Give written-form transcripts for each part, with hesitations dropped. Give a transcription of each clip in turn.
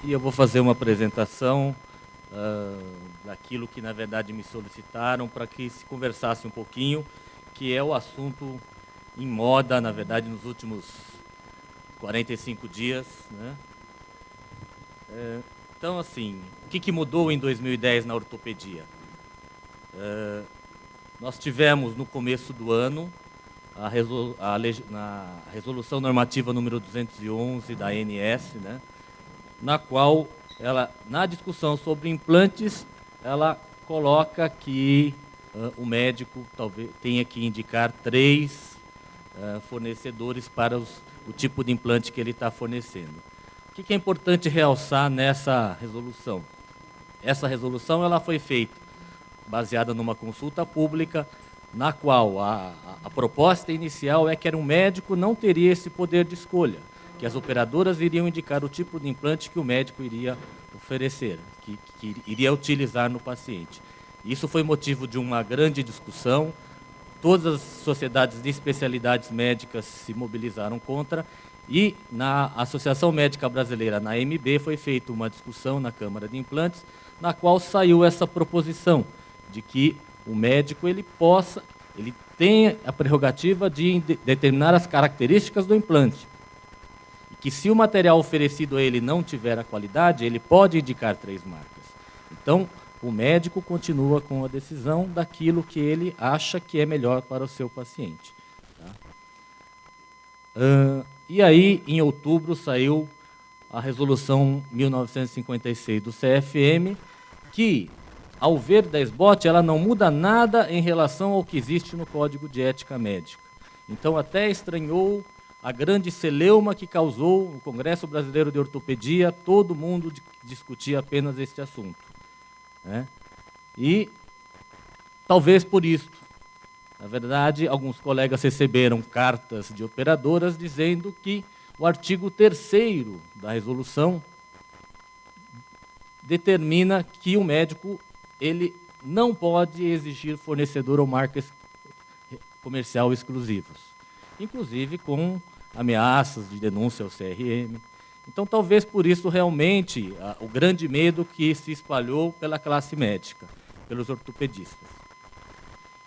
e eu vou fazer uma apresentação daquilo que, na verdade, me solicitaram para que se conversasse um pouquinho, que é o assunto em moda, na verdade, nos últimos 45 dias, né? Então, assim, o que mudou em 2010 na ortopedia? Nós tivemos, no começo do ano, a resolução normativa número 211 da ANS, né, na qual, na discussão sobre implantes, ela coloca que o médico talvez tenha que indicar 3 fornecedores para o tipo de implante que ele está fornecendo. O que é importante realçar nessa resolução? Essa resolução ela foi feita baseada numa consulta pública, na qual a proposta inicial é que um médico não teria esse poder de escolha, que as operadoras iriam indicar o tipo de implante que o médico iria oferecer, que iria utilizar no paciente. Isso foi motivo de uma grande discussão, todas as sociedades de especialidades médicas se mobilizaram contra, e na Associação Médica Brasileira, na AMB, foi feita uma discussão na Câmara de Implantes, na qual saiu essa proposição de que o médico ele tem a prerrogativa de determinar as características do implante. E que se o material oferecido a ele não tiver a qualidade, ele pode indicar 3 marcas. Então, o médico continua com a decisão daquilo que ele acha que é melhor para o seu paciente. Tá? E aí, em outubro, saiu a resolução 1956 do CFM, que, ao ver da SBOT, ela não muda nada em relação ao que existe no Código de Ética Médica. Então, até estranhou a grande celeuma que causou o Congresso Brasileiro de Ortopedia, todo mundo discutia apenas este assunto, né? E, talvez por isso, na verdade, alguns colegas receberam cartas de operadoras dizendo que o artigo 3º da resolução determina que o médico ele não pode exigir fornecedor ou marcas comercial exclusivos, inclusive com ameaças de denúncia ao CRM. Então, talvez por isso, realmente, o grande medo que se espalhou pela classe médica, pelos ortopedistas.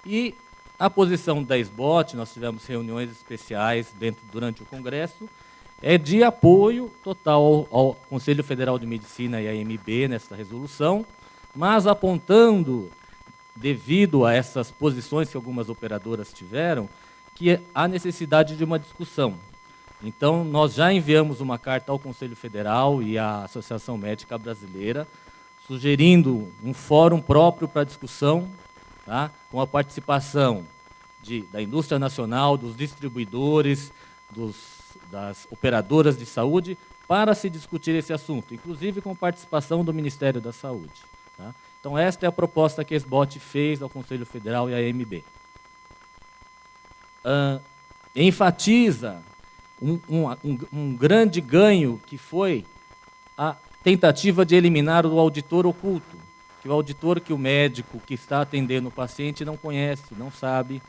E a posição da SBOT, nós tivemos reuniões especiais durante o Congresso, é de apoio total ao Conselho Federal de Medicina e à AMB nessa resolução, mas apontando, devido a essas posições que algumas operadoras tiveram, que há necessidade de uma discussão. Então, nós já enviamos uma carta ao Conselho Federal e à Associação Médica Brasileira, sugerindo um fórum próprio para discussão, tá? Com a participação da indústria nacional, dos distribuidores, das operadoras de saúde, para se discutir esse assunto, inclusive com participação do Ministério da Saúde. Tá? Então, esta é a proposta que a SBOT fez ao Conselho Federal e à AMB. Enfatiza um grande ganho que foi a tentativa de eliminar o auditor oculto, que o auditor que o médico que está atendendo o paciente não conhece, não sabe.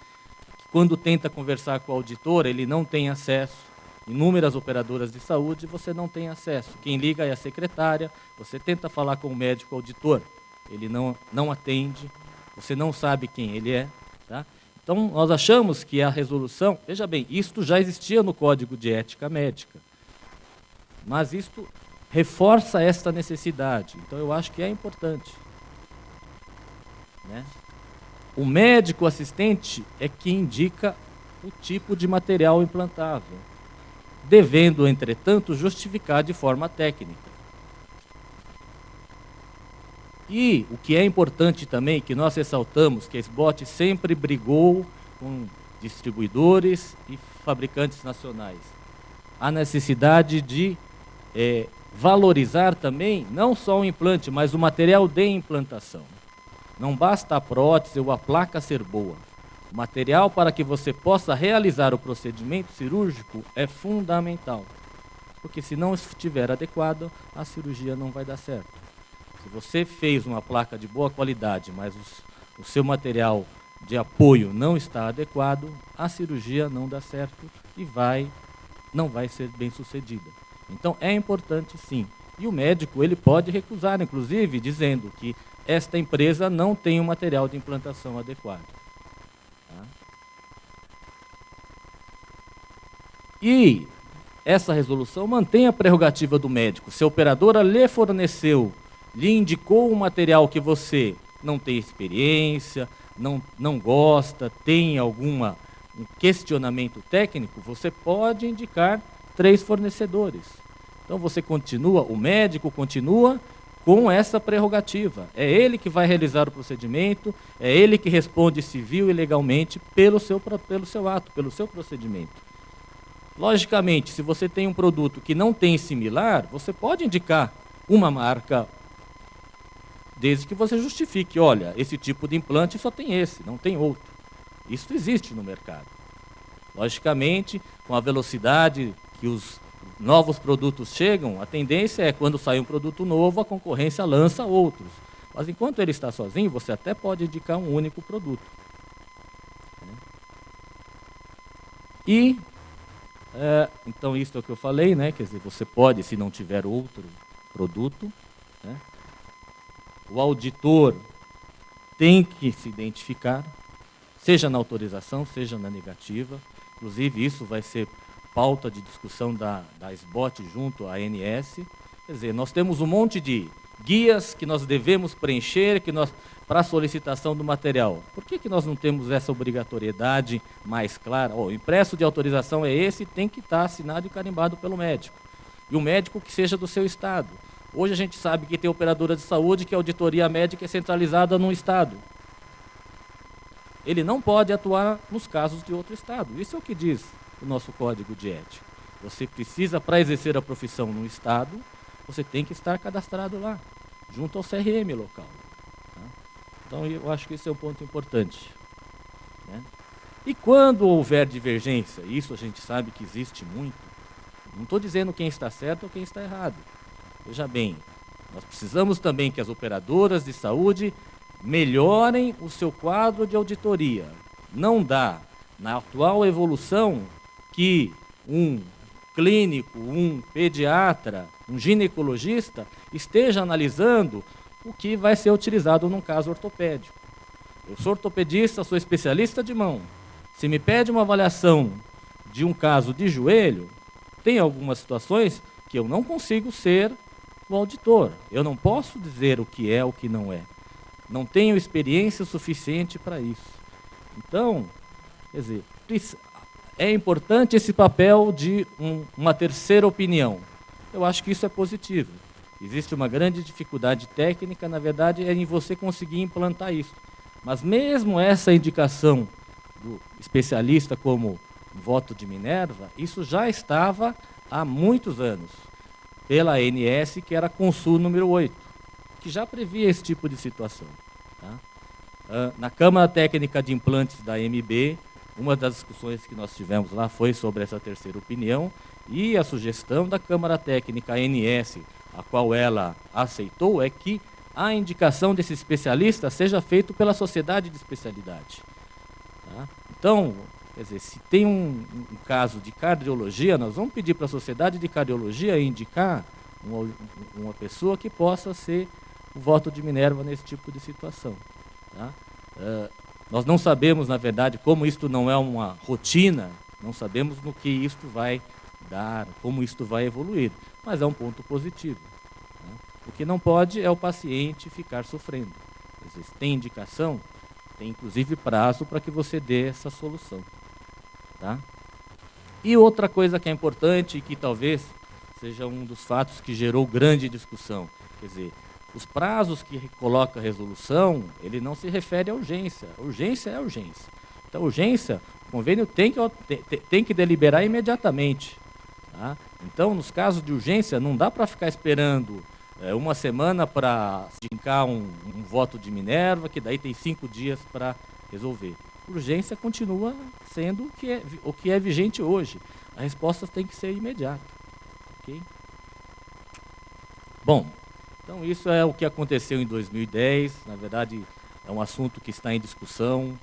Quando tenta conversar com o auditor, ele não tem acesso. Inúmeras operadoras de saúde, você não tem acesso. Quem liga é a secretária, você tenta falar com o médico auditor, ele não atende, você não sabe quem ele é. Tá? Então, nós achamos que a resolução... Veja bem, isto já existia no Código de Ética Médica, mas isto reforça esta necessidade. Então, eu acho que é importante, né? O médico assistente é que indica o tipo de material implantável, devendo, entretanto, justificar de forma técnica. E o que é importante também, que nós ressaltamos, que a SBOT sempre brigou com distribuidores e fabricantes nacionais, a necessidade de valorizar também, não só o implante, mas o material de implantação. Não basta a prótese ou a placa ser boa. O material para que você possa realizar o procedimento cirúrgico é fundamental, porque se não estiver adequado, a cirurgia não vai dar certo. Se você fez uma placa de boa qualidade, mas o seu material de apoio não está adequado, a cirurgia não dá certo e não vai ser bem sucedida. Então, é importante, sim, E o médico ele pode recusar, inclusive, dizendo que esta empresa não tem um material de implantação adequado. Tá? E essa resolução mantém a prerrogativa do médico. Se a operadora lhe forneceu, lhe indicou um material que você não tem experiência, não gosta, tem um questionamento técnico, você pode indicar 3 fornecedores. Então você continua, o médico continua com essa prerrogativa. É ele que vai realizar o procedimento, é ele que responde civil e legalmente pelo seu ato, pelo seu procedimento. Logicamente, se você tem um produto que não tem similar, você pode indicar uma marca, desde que você justifique, olha, esse tipo de implante só tem esse, não tem outro. Isso existe no mercado. Logicamente, com a velocidade que os novos produtos chegam, a tendência é, quando sai um produto novo, a concorrência lança outros. Mas enquanto ele está sozinho, você até pode indicar um único produto. E, então, isso é o que eu falei, né? Quer dizer, você pode, se não tiver outro produto, né? O auditor tem que se identificar, seja na autorização, seja na negativa. Inclusive, isso vai ser pauta de discussão da SBOT junto à ANS. Quer dizer, nós temos um monte de guias que nós devemos preencher para a solicitação do material. Por que nós não temos essa obrigatoriedade mais clara? O impresso de autorização é esse, tem que estar assinado e carimbado pelo médico. E o médico que seja do seu estado. Hoje a gente sabe que tem operadora de saúde que a auditoria médica é centralizada num estado. Ele não pode atuar nos casos de outro estado. Isso é o que diz o nosso código de ética. Você precisa, para exercer a profissão no estado, você tem que estar cadastrado lá, junto ao CRM local. Tá? Então, eu acho que esse é um ponto importante. Né? E quando houver divergência, isso a gente sabe que existe muito, não estou dizendo quem está certo ou quem está errado. Veja bem, nós precisamos também que as operadoras de saúde melhorem o seu quadro de auditoria. Não dá, na atual evolução, que um clínico, um pediatra, um ginecologista esteja analisando o que vai ser utilizado num caso ortopédico. Eu sou ortopedista, sou especialista de mão. Se me pede uma avaliação de um caso de joelho, tem algumas situações que eu não consigo ser o auditor. Eu não posso dizer o que é, o que não é. Não tenho experiência suficiente para isso. Então, quer dizer, é importante esse papel de uma terceira opinião. Eu acho que isso é positivo. Existe uma grande dificuldade técnica, na verdade, é em você conseguir implantar isso. Mas mesmo essa indicação do especialista como voto de Minerva, isso já estava há muitos anos, pela ANS, que era Consul número 8, que já previa esse tipo de situação. Tá? Na Câmara Técnica de Implantes da MB, uma das discussões que nós tivemos lá foi sobre essa terceira opinião, e a sugestão da Câmara Técnica ANS, a qual ela aceitou, é que a indicação desse especialista seja feita pela sociedade de especialidade. Tá? Então, quer dizer, se tem um caso de cardiologia, nós vamos pedir para a sociedade de cardiologia indicar uma pessoa que possa ser o voto de Minerva nesse tipo de situação. Tá? Nós não sabemos, na verdade, como isto não é uma rotina, não sabemos no que isto vai dar, como isto vai evoluir, mas é um ponto positivo. Tá? O que não pode é o paciente ficar sofrendo. Às vezes, tem indicação, tem inclusive prazo para que você dê essa solução. Tá? E outra coisa que é importante e que talvez seja um dos fatos que gerou grande discussão, quer dizer, os prazos que coloca a resolução, ele não se refere à urgência. A urgência é a urgência. Então, urgência, o convênio tem que deliberar imediatamente. Tá? Então, nos casos de urgência, não dá para ficar esperando uma semana para indicar um voto de Minerva, que daí tem 5 dias para resolver. Urgência continua sendo o que é vigente hoje. A resposta tem que ser imediata. Okay? Bom, então isso é o que aconteceu em 2010. Na verdade, é um assunto que está em discussão.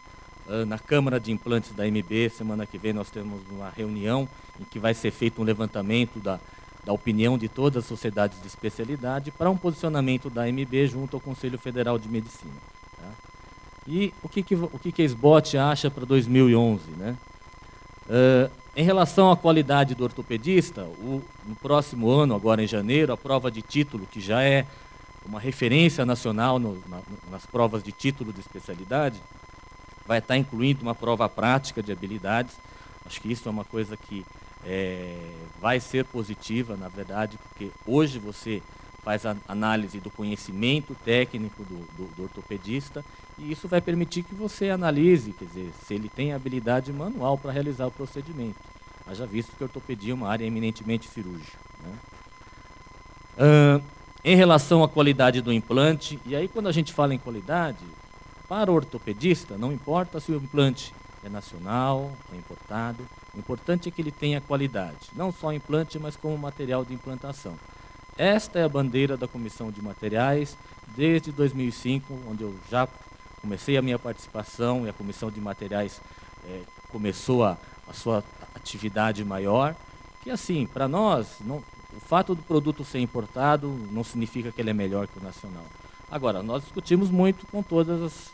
Na Câmara de Implantes da MB, semana que vem nós temos uma reunião em que vai ser feito um levantamento da opinião de todas as sociedades de especialidade para um posicionamento da AMB junto ao Conselho Federal de Medicina. Tá? E o que a SBOT acha para 2011? Né? Em relação à qualidade do ortopedista, no próximo ano, agora em janeiro, a prova de título, que já é uma referência nacional nas provas de título de especialidade, vai estar incluindo uma prova prática de habilidades. Acho que isso é uma coisa que vai ser positiva, na verdade, porque hoje você faz a análise do conhecimento técnico do ortopedista e isso vai permitir que você analise, quer dizer, se ele tem habilidade manual para realizar o procedimento. Haja visto que a ortopedia é uma área eminentemente cirúrgica. Né? Em relação à qualidade do implante, e aí quando a gente fala em qualidade, para o ortopedista, não importa se o implante é nacional, é importado, o importante é que ele tenha qualidade, não só implante, mas como material de implantação. Esta é a bandeira da Comissão de Materiais desde 2005, onde eu já comecei a minha participação e a Comissão de Materiais começou a sua atividade maior, que assim, para nós, o fato do produto ser importado não significa que ele é melhor que o nacional. Agora, nós discutimos muito com todas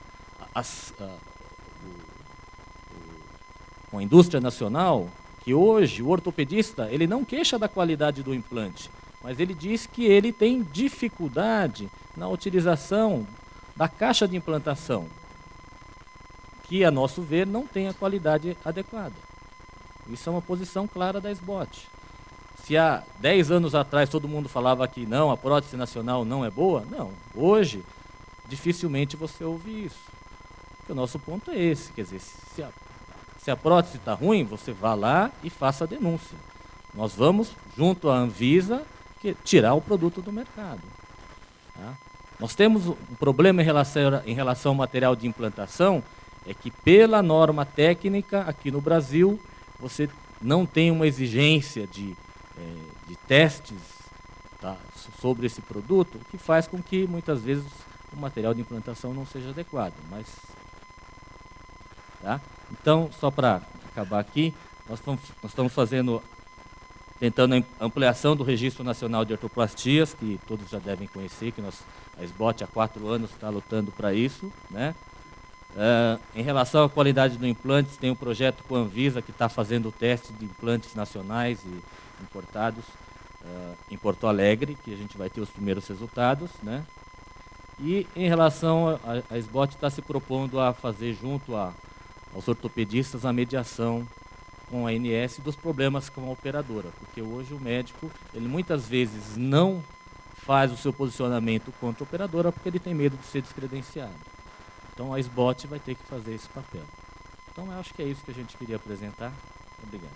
com a indústria nacional, que hoje o ortopedista ele não queixa da qualidade do implante, mas ele diz que ele tem dificuldade na utilização da caixa de implantação, que, a nosso ver, não tem a qualidade adequada. Isso é uma posição clara da SBOT. Se há 10 anos atrás todo mundo falava que não, a prótese nacional não é boa, não. Hoje, dificilmente você ouve isso. Porque o nosso ponto é esse, quer dizer, se a prótese está ruim, você vá lá e faça a denúncia. Nós vamos, junto à Anvisa, tirar o produto do mercado. Tá? Nós temos um problema em relação ao material de implantação, é que pela norma técnica, aqui no Brasil, você não tem uma exigência de testes, tá, sobre esse produto, o que faz com que, muitas vezes, o material de implantação não seja adequado. Mas, tá? Então, só para acabar aqui, nós estamos tentando a ampliação do Registro Nacional de Artroplastias, que todos já devem conhecer, que a SBOT há 4 anos está lutando para isso. Né? Em relação à qualidade do implante, tem um projeto com a Anvisa que está fazendo o teste de implantes nacionais e importados em Porto Alegre, que a gente vai ter os primeiros resultados. Né? E em relação a SBOT está se propondo a fazer junto aos ortopedistas a mediação com a ANS dos problemas com a operadora, porque hoje o médico, ele muitas vezes não faz o seu posicionamento contra a operadora porque ele tem medo de ser descredenciado. Então a SBOT vai ter que fazer esse papel. Então eu acho que é isso que a gente queria apresentar. Obrigado.